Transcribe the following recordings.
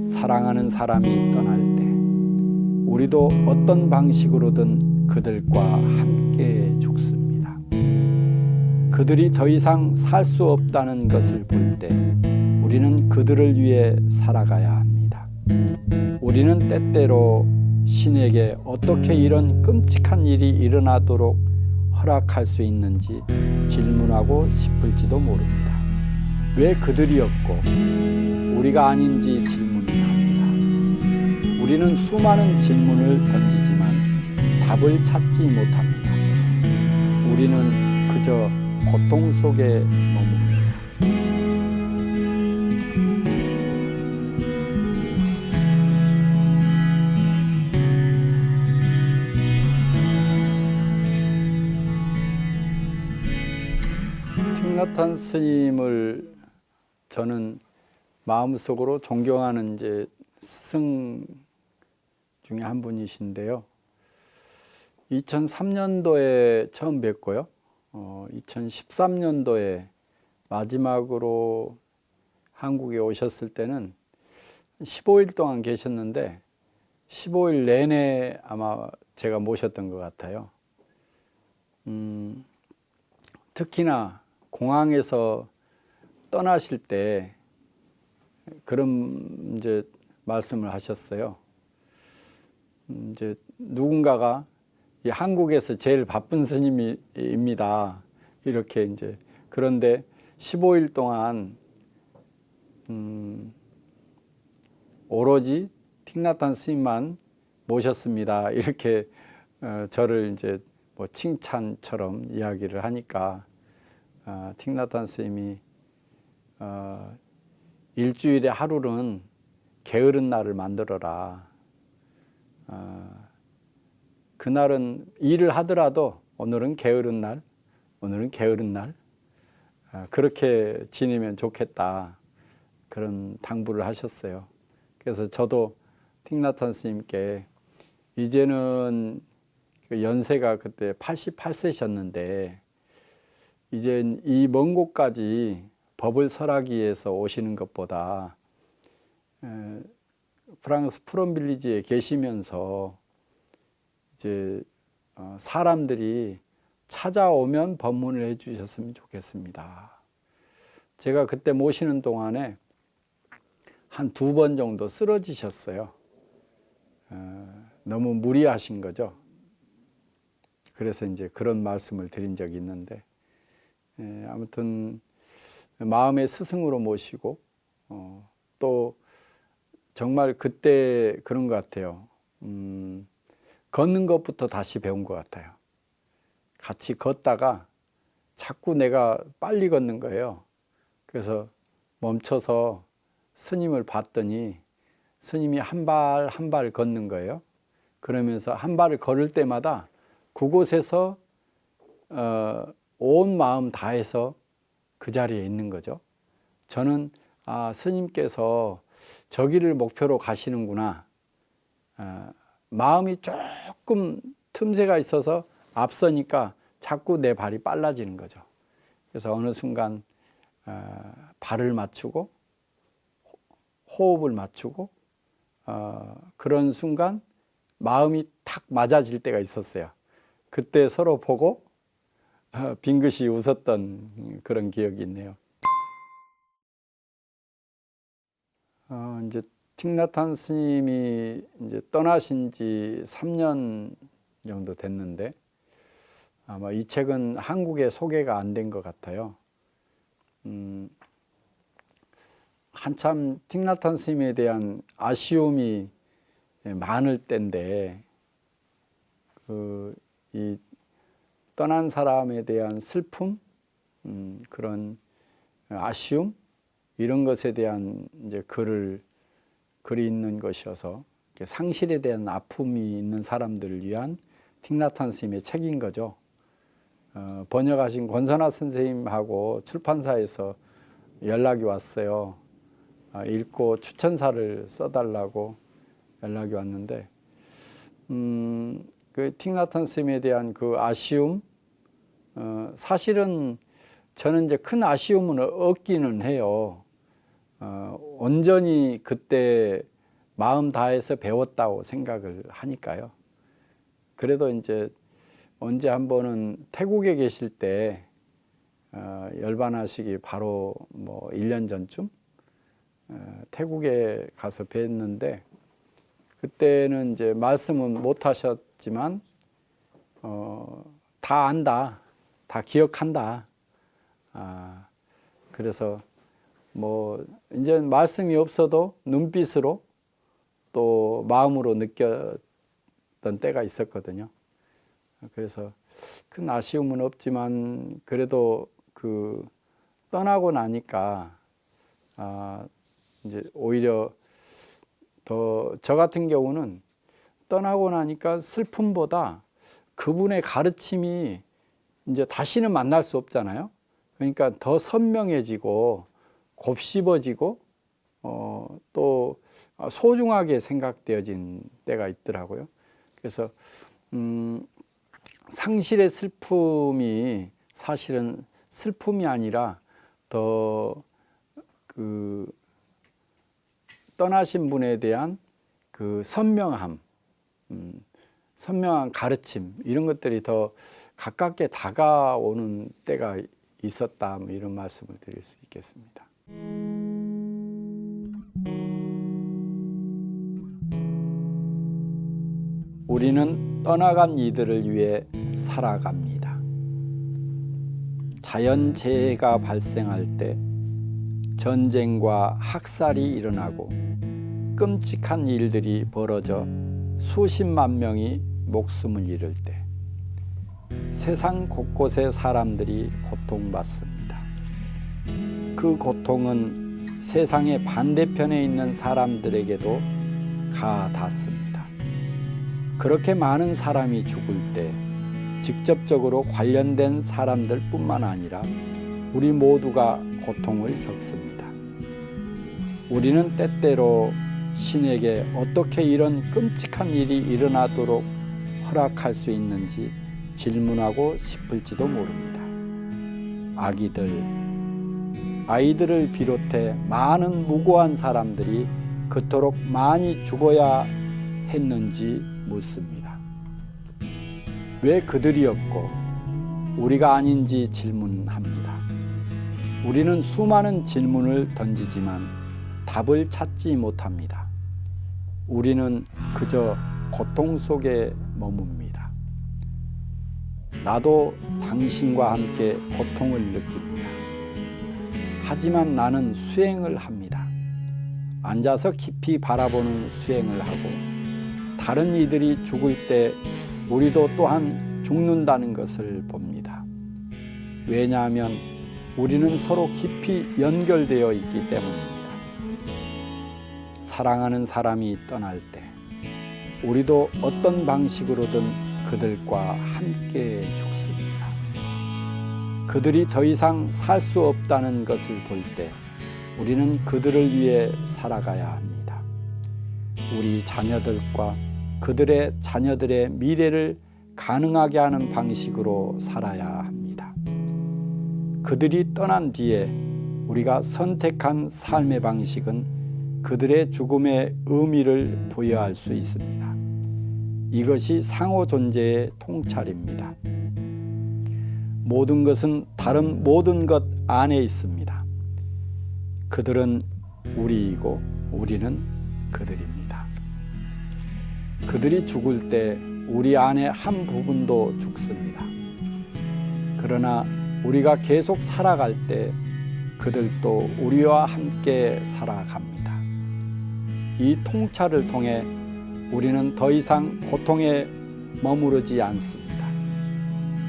사랑하는 사람이 떠날 때 우리도 어떤 방식으로든 그들과 함께 죽습니다. 그들이 더 이상 살 수 없다는 것을 볼 때 우리는 그들을 위해 살아가야 합니다. 우리는 때때로 신에게 어떻게 이런 끔찍한 일이 일어나도록 허락할 수 있는지 질문하고 싶을지도 모릅니다. 왜 그들이었고 우리가 아닌지 질문합니다. 우리는 수많은 질문을 던지지만 답을 찾지 못합니다. 우리는 그저 고통 속에 머뭅니다. 틱 나탄 스님을 저는 마음속으로 존경하는 이제 스승 중에 한 분이신데요. 2003년도에 처음 뵙고요. 2013년도에 마지막으로 한국에 오셨을 때는 15일 동안 계셨는데 15일 내내 아마 제가 모셨던 것 같아요. 특히나 공항에서 떠나실 때 그런 이제 말씀을 하셨어요. 이제 누군가가 이 한국에서 제일 바쁜 스님입니다. 이렇게 이제 그런데 15일 동안 오로지 틱 나탄 스님만 모셨습니다. 이렇게 저를 이제 뭐 칭찬처럼 이야기를 하니까 틱 나탄 스님이 일주일에 하루는 게으른 날을 만들어라. 그날은 일을 하더라도 오늘은 게으른 날, 오늘은 게으른 날, 그렇게 지내면 좋겠다. 그런 당부를 하셨어요. 그래서 저도 틱 나탄 스님께 이제는 그 연세가 그때 88세셨는데 이제 이 먼 곳까지 법을 설하기 위해서 오시는 것보다 프랑스 프롬빌리지에 계시면서 이제 사람들이 찾아오면 법문을 해주셨으면 좋겠습니다. 제가 그때 모시는 동안에 한 2번 정도 쓰러지셨어요. 너무 무리하신 거죠. 그래서 이제 그런 말씀을 드린 적이 있는데 아무튼 마음의 스승으로 모시고 또 정말 그때 그런 것 같아요. 걷는 것부터 다시 배운 것 같아요. 같이 걷다가 자꾸 내가 빨리 걷는 거예요. 그래서 멈춰서 스님을 봤더니 스님이 한 발 한 발 걷는 거예요. 그러면서 한 발을 걸을 때마다 그곳에서 온 마음 다해서 그 자리에 있는 거죠. 저는 스님께서 저기를 목표로 가시는구나. 마음이 조금 틈새가 있어서 앞서니까 자꾸 내 발이 빨라지는 거죠. 그래서 어느 순간 발을 맞추고 호흡을 맞추고 그런 순간 마음이 탁 맞아질 때가 있었어요. 그때 서로 보고 빙긋이 웃었던 그런 기억이 있네요. 이제 틱 나탄 스님이 이제 떠나신 지 3년 정도 됐는데 아마 이 책은 한국에 소개가 안 된 것 같아요. 한참 틱 나탄 스님에 대한 아쉬움이 많을 때인데 이 떠난 사람에 대한 슬픔, 그런 아쉬움 이런 것에 대한 이제 글이 있는 것이어서 상실에 대한 아픔이 있는 사람들을 위한 틱 나탄 스님의 책인 거죠. 번역하신 권선아 선생님하고 출판사에서 연락이 왔어요. 읽고 추천사를 써달라고 연락이 왔는데 그 틱 나탄 스님에 대한 그 아쉬움, 사실은 저는 이제 큰 아쉬움은 없기는 해요. 온전히 그때 마음 다해서 배웠다고 생각을 하니까요. 그래도 이제 언제 한 번은 태국에 계실 때 열반하시기 바로 뭐 1년 전쯤 태국에 가서 뵀는데, 그때는 이제 말씀은 못 하셨지만 다 안다, 다 기억한다. 그래서 뭐 이제 말씀이 없어도 눈빛으로 또 마음으로 느꼈던 때가 있었거든요. 그래서 큰 아쉬움은 없지만 그래도 그 떠나고 나니까 이제 오히려 더 저 같은 경우는 떠나고 나니까 슬픔보다 그분의 가르침이 이제 다시는 만날 수 없잖아요. 그러니까 더 선명해지고 곱씹어지고 또 소중하게 생각되어진 때가 있더라고요. 그래서 상실의 슬픔이 사실은 슬픔이 아니라 더 그 떠나신 분에 대한 그 선명한 가르침, 이런 것들이 더 가깝게 다가오는 때가 있었다, 뭐 이런 말씀을 드릴 수 있겠습니다. 우리는 떠나간 이들을 위해 살아갑니다. 자연재해가 발생할 때, 전쟁과 학살이 일어나고 끔찍한 일들이 벌어져 수십만 명이 목숨을 잃을 때, 세상 곳곳의 사람들이 고통받습니다. 그 고통은 세상의 반대편에 있는 사람들에게도 가닿습니다. 그렇게 많은 사람이 죽을 때 직접적으로 관련된 사람들뿐만 아니라 우리 모두가 고통을 겪습니다. 우리는 때때로 신에게 어떻게 이런 끔찍한 일이 일어나도록 허락할 수 있는지 질문하고 싶을지도 모릅니다. 아이들을 비롯해 많은 무고한 사람들이 그토록 많이 죽어야 했는지 묻습니다. 왜 그들이었고 우리가 아닌지 질문합니다. 우리는 수많은 질문을 던지지만 답을 찾지 못합니다. 우리는 그저 고통 속에 머뭅니다. 나도 당신과 함께 고통을 느낍니다. 하지만 나는 수행을 합니다. 앉아서 깊이 바라보는 수행을 하고, 다른 이들이 죽을 때 우리도 또한 죽는다는 것을 봅니다. 왜냐하면 우리는 서로 깊이 연결되어 있기 때문입니다. 사랑하는 사람이 떠날 때 우리도 어떤 방식으로든 그들과 함께 죽습니다. 그들이 더 이상 살 수 없다는 것을 볼 때 우리는 그들을 위해 살아가야 합니다. 우리 자녀들과 그들의 자녀들의 미래를 가능하게 하는 방식으로 살아야 합니다. 그들이 떠난 뒤에 우리가 선택한 삶의 방식은 그들의 죽음의 의미를 부여할 수 있습니다. 이것이 상호 존재의 통찰입니다. 모든 것은 다른 모든 것 안에 있습니다. 그들은 우리이고 우리는 그들입니다. 그들이 죽을 때 우리 안에 한 부분도 죽습니다. 그러나 우리가 계속 살아갈 때 그들도 우리와 함께 살아갑니다. 이 통찰을 통해 우리는 더 이상 고통에 머무르지 않습니다.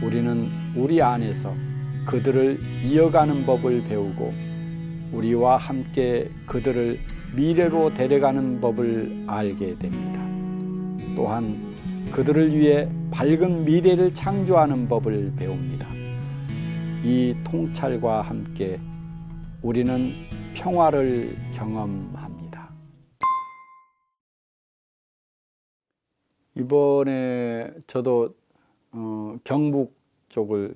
우리는 우리 안에서 그들을 이어가는 법을 배우고 우리와 함께 그들을 미래로 데려가는 법을 알게 됩니다. 또한 그들을 위해 밝은 미래를 창조하는 법을 배웁니다. 이 통찰과 함께 우리는 평화를 경험합니다. 이번에 저도 경북 쪽을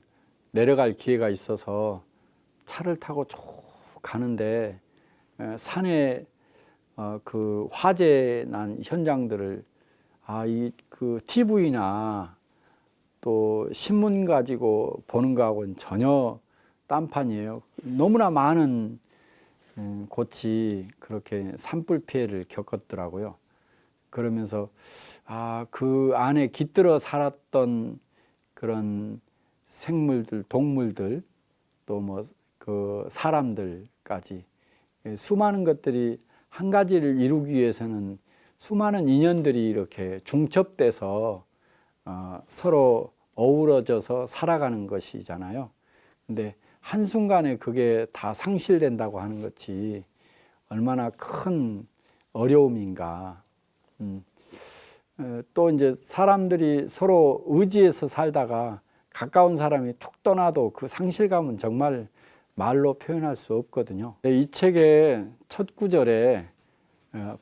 내려갈 기회가 있어서 차를 타고 쭉 가는데 산에 그 화재 난 현장들을 이 그 TV나 또 신문 가지고 보는 거하고는 전혀 딴판이에요. 너무나 많은 곳이 그렇게 산불 피해를 겪었더라고요. 그러면서 그 안에 깃들어 살았던 그런 생물들, 동물들, 또 뭐 그 사람들까지 수많은 것들이 한 가지를 이루기 위해서는 수많은 인연들이 이렇게 중첩돼서 서로 어우러져서 살아가는 것이잖아요. 근데 한순간에 그게 다 상실된다고 하는 것이 얼마나 큰 어려움인가. 또 이제 사람들이 서로 의지해서 살다가 가까운 사람이 툭 떠나도 그 상실감은 정말 말로 표현할 수 없거든요. 이 책의 첫 구절에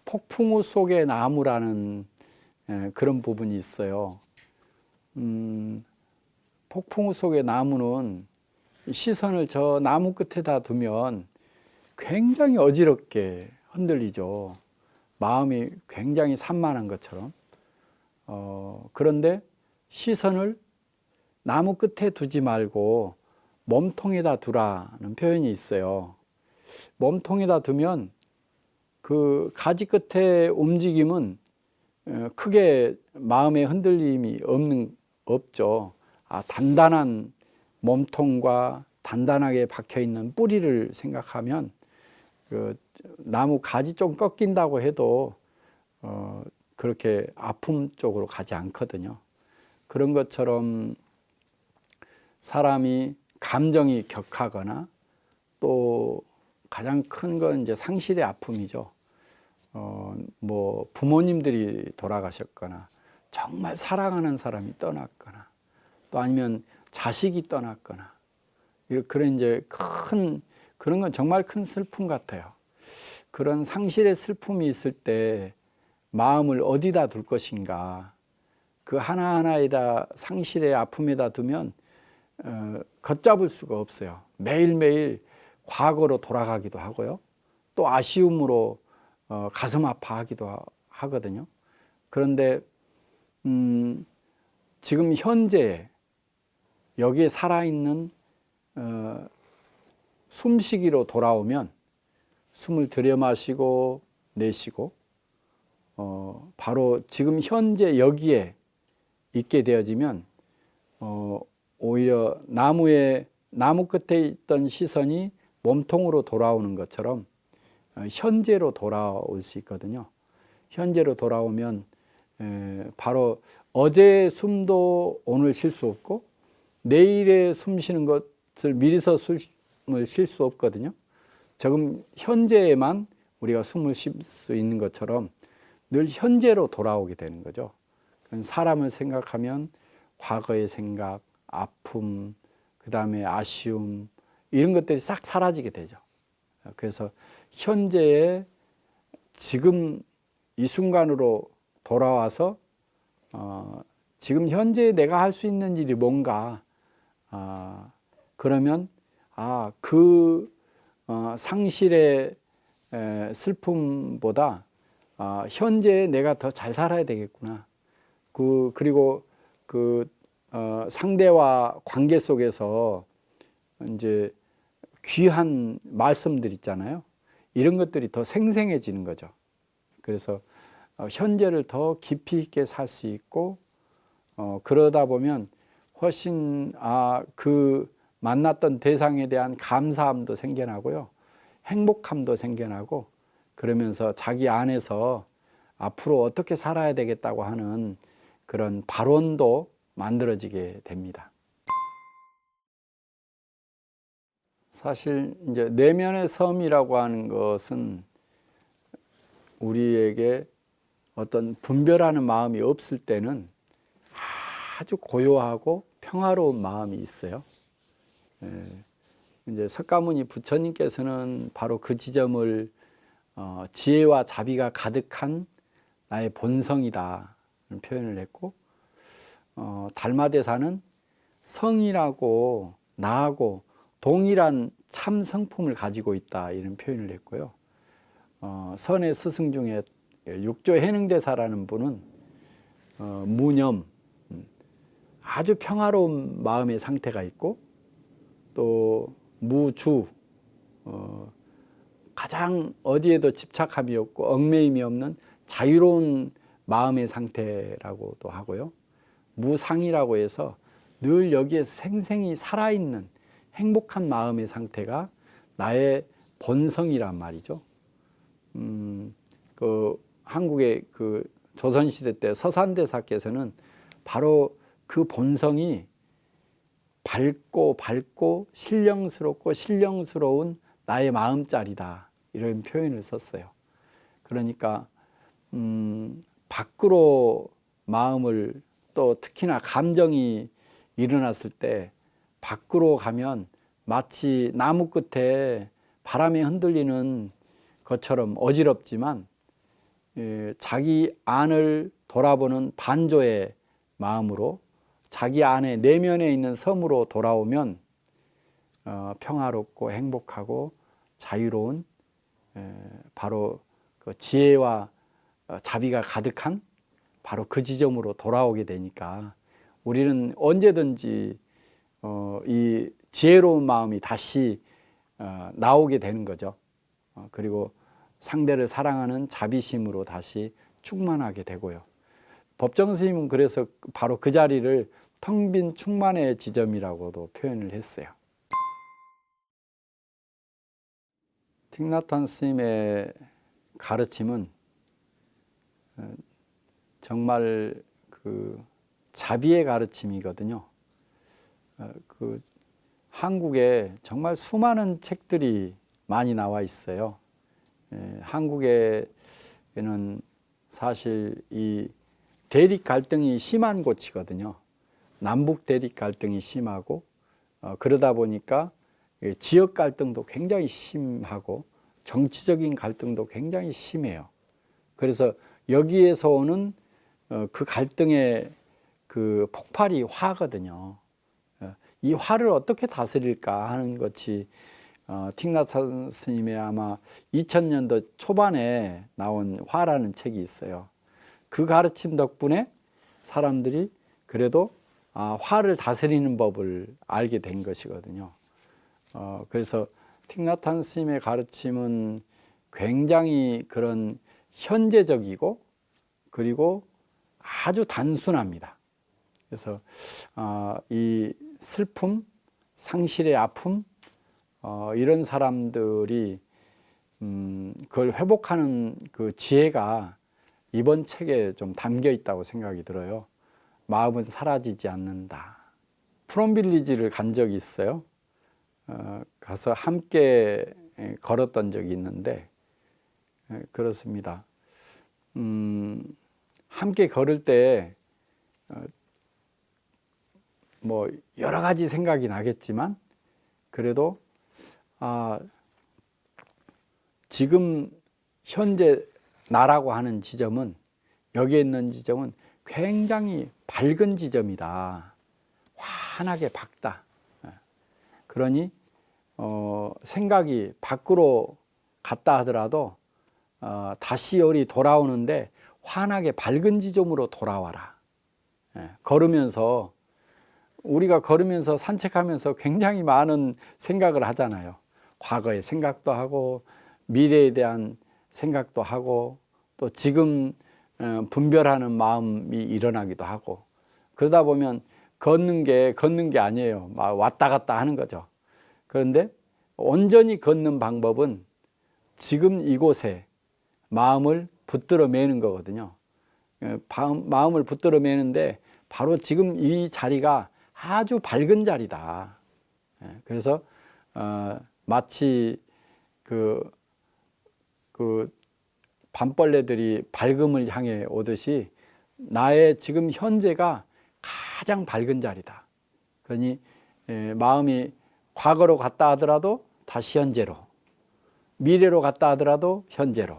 폭풍우 속의 나무라는 그런 부분이 있어요. 폭풍우 속의 나무는 시선을 저 나무 끝에다 두면 굉장히 어지럽게 흔들리죠. 마음이 굉장히 산만한 것처럼. 그런데 시선을 나무 끝에 두지 말고 몸통에다 두라는 표현이 있어요. 몸통에다 두면 그 가지 끝의 움직임은 크게 마음의 흔들림이 없죠. 단단한 몸통과 단단하게 박혀 있는 뿌리를 생각하면 그 나무 가지 좀 꺾인다고 해도 그렇게 아픔 쪽으로 가지 않거든요. 그런 것처럼 사람이 감정이 격하거나 또 가장 큰 건 이제 상실의 아픔이죠. 뭐 부모님들이 돌아가셨거나 정말 사랑하는 사람이 떠났거나 또 아니면 자식이 떠났거나 그런 이제 그런 건 정말 큰 슬픔 같아요. 그런 상실의 슬픔이 있을 때 마음을 어디다 둘 것인가. 그 하나하나에다 상실의 아픔에다 두면 걷잡을 수가 없어요. 매일매일 과거로 돌아가기도 하고요. 또 아쉬움으로 가슴 아파하기도 하거든요. 그런데 지금 현재 여기에 살아있는 숨쉬기로 돌아오면 숨을 들여마시고 내쉬고 바로 지금 현재 여기에 있게 되어지면 오히려 나무 끝에 있던 시선이 몸통으로 돌아오는 것처럼 현재로 돌아올 수 있거든요. 현재로 돌아오면 바로 어제의 숨도 오늘 쉴 수 없고 내일에 숨 쉬는 것을 미리서 숨을 쉴 수 없거든요. 지금 현재에만 우리가 숨을 쉴 수 있는 것처럼 늘 현재로 돌아오게 되는 거죠. 사람을 생각하면 과거의 생각, 아픔, 그 다음에 아쉬움 이런 것들이 싹 사라지게 되죠. 그래서 현재의 지금 이 순간으로 돌아와서 지금 현재 내가 할 수 있는 일이 뭔가 그러면 그 상실의 슬픔보다 현재에 내가 더 잘 살아야 되겠구나. 그리고 상대와 관계 속에서 이제 귀한 말씀들 있잖아요. 이런 것들이 더 생생해지는 거죠. 그래서 현재를 더 깊이 있게 살 수 있고 그러다 보면 훨씬 그 만났던 대상에 대한 감사함도 생겨나고요. 행복함도 생겨나고 그러면서 자기 안에서 앞으로 어떻게 살아야 되겠다고 하는 그런 발원도 만들어지게 됩니다. 사실 이제 내면의 섬이라고 하는 것은 우리에게 어떤 분별하는 마음이 없을 때는 아주 고요하고 평화로운 마음이 있어요. 이제 석가모니 부처님께서는 바로 그 지점을 지혜와 자비가 가득한 나의 본성이다 표현을 했고, 달마대사는 성이라고 나하고 동일한 참 성품을 가지고 있다 이런 표현을 했고요. 선의 스승 중에 육조 해능대사라는 분은 무념, 아주 평화로운 마음의 상태가 있고, 또 무주, 가장 어디에도 집착함이 없고 얽매임이 없는 자유로운 마음의 상태라고도 하고요. 무상이라고 해서 늘 여기에 생생히 살아있는 행복한 마음의 상태가 나의 본성이란 말이죠. 한국의 조선시대 때 서산대사께서는 바로 그 본성이 밝고 신령스러운 나의 마음자리다, 이런 표현을 썼어요. 그러니까 밖으로 마음을, 또 특히나 감정이 일어났을 때 밖으로 가면 마치 나무 끝에 바람에 흔들리는 것처럼 어지럽지만, 자기 안을 돌아보는 반조의 마음으로 자기 안에 내면에 있는 섬으로 돌아오면 평화롭고 행복하고 자유로운, 바로 그 지혜와 자비가 가득한 바로 그 지점으로 돌아오게 되니까, 우리는 언제든지 이 지혜로운 마음이 다시 나오게 되는 거죠. 그리고 상대를 사랑하는 자비심으로 다시 충만하게 되고요. 법정 스님은 그래서 바로 그 자리를 텅 빈 충만의 지점이라고도 표현을 했어요. 틱 나탄 스님의 가르침은 정말 그 자비의 가르침이거든요. 한국에 정말 수많은 책들이 많이 나와 있어요. 한국에는 사실 이 대립 갈등이 심한 곳이거든요. 남북 대립 갈등이 심하고, 그러다 보니까 지역 갈등도 굉장히 심하고 정치적인 갈등도 굉장히 심해요. 그래서 여기에서 오는 그 갈등의 그 폭발이 화거든요. 이 화를 어떻게 다스릴까 하는 것이 틱 나탄 스님의 아마 2000년도 초반에 나온 화라는 책이 있어요. 그 가르침 덕분에 사람들이 그래도 화를 다스리는 법을 알게 된 것이거든요. 그래서 틱 나탄 스님의 가르침은 굉장히 그런 현재적이고, 그리고 아주 단순합니다. 그래서 이 슬픔, 상실의 아픔, 이런 사람들이 그걸 회복하는 그 지혜가 이번 책에 좀 담겨 있다고 생각이 들어요. 마음은 사라지지 않는다. 프롬빌리지를 간 적이 있어요. 가서 함께 걸었던 적이 있는데, 그렇습니다. 함께 걸을 때 뭐 여러 가지 생각이 나겠지만, 그래도 지금 현재 나라고 하는 지점은, 여기에 있는 지점은 굉장히 밝은 지점이다. 환하게 밝다. 그러니 생각이 밖으로 갔다 하더라도 다시 여기 돌아오는데 환하게 밝은 지점으로 돌아와라. 걸으면서, 우리가 걸으면서 산책하면서 굉장히 많은 생각을 하잖아요. 과거의 생각도 하고, 미래에 대한 생각도 하고, 또 지금 분별하는 마음이 일어나기도 하고, 그러다 보면 걷는 게 아니에요. 막 왔다 갔다 하는 거죠. 그런데 온전히 걷는 방법은 지금 이곳에 마음을 붙들어 매는 거거든요. 마음을 붙들어 매는데 바로 지금 이 자리가 아주 밝은 자리다. 그래서 마치 그 밤벌레들이 밝음을 향해 오듯이 나의 지금 현재가 가장 밝은 자리다. 그러니 마음이 과거로 갔다 하더라도 다시 현재로, 미래로 갔다 하더라도 현재로,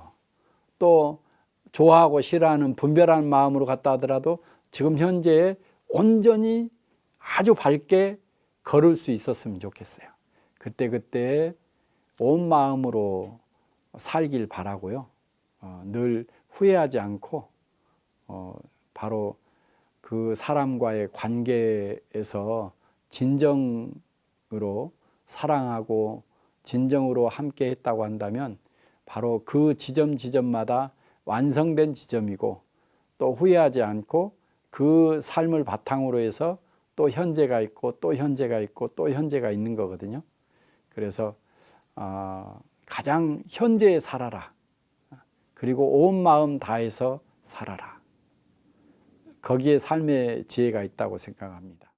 또 좋아하고 싫어하는 분별하는 마음으로 갔다 하더라도 지금 현재에 온전히 아주 밝게 걸을 수 있었으면 좋겠어요. 그때 온 마음으로 살길 바라고요. 늘 후회하지 않고 바로 그 사람과의 관계에서 진정으로 사랑하고 진정으로 함께 했다고 한다면 바로 그 지점마다 완성된 지점이고, 또 후회하지 않고 그 삶을 바탕으로 해서 또 현재가 있고 또 현재가 있고 또 현재가 있는 거거든요. 그래서 가장 현재에 살아라. 그리고 온 마음 다해서 살아라. 거기에 삶의 지혜가 있다고 생각합니다.